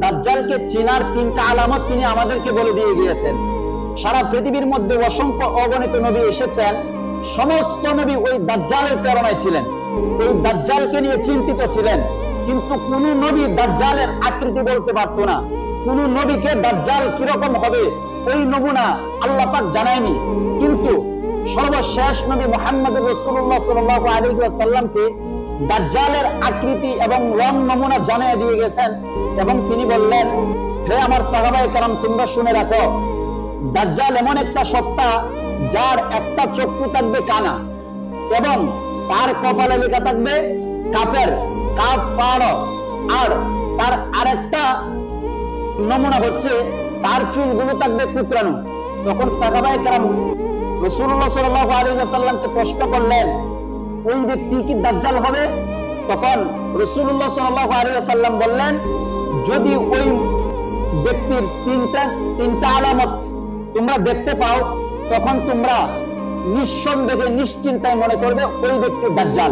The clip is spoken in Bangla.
দাজ্জালকে চেনার তিনটা আলামত তিনি আমাদেরকে বলে দিয়ে গিয়েছেন। সারা পৃথিবীর মধ্যে অসংখ্য অগণিত নবী এসেছেন, সমস্ত নবী ওই দাজ্জালের প্রেরণায় ছিলেন, এই দাজ্জালকে নিয়ে চিন্তিত ছিলেন, কিন্তু কোন নবী দাজ্জালের আকৃতি বলতে পারতো না। কোন নবীকে দাজ্জাল কিরকম হবে ওই নমুনা আল্লাহ পাক জানায়নি। কিন্তু সর্বশেষ নবী মুহাম্মদুর রাসূলুল্লাহ সাল্লাল্লাহু আলাইহি ওয়াসাল্লামকে দাজ্জালের আকৃতি এবং রং নমুনা জানিয়ে দিয়ে গেছেন, এবং তিনি বললেন, হে আমার সাহাবায়ে কেরাম, তোমরা শুনে রাখো, দাজ্জাল এমন একটা সত্তা যার একটা চক্ষু থাকবে কানা, এবং তার কপালে লেখা থাকবে কাফের, কাফ পাড়, আর তার আরেকটা নমুনা হচ্ছে তার চুলগুলো থাকবে কুকরানো। তখন সাহাবায়ে কেরাম রাসূলুল্লাহ সাল্লাল্লাহু আলাইহি ওয়াসাল্লামকে প্রশ্ন করলেন, ওই ব্যক্তি কি দাজ্জাল হবে? তখন রাসূলুল্লাহ সাল্লাল্লাহু আলাইহি ওয়াসাল্লাম বললেন, যদি ওই ব্যক্তির তিনটা আলামত তোমরা দেখতে পাও, তখন তোমরা নিঃসন্দেহে নিশ্চিন্তায় মনে করবে ওই ব্যক্তি দাজ্জাল।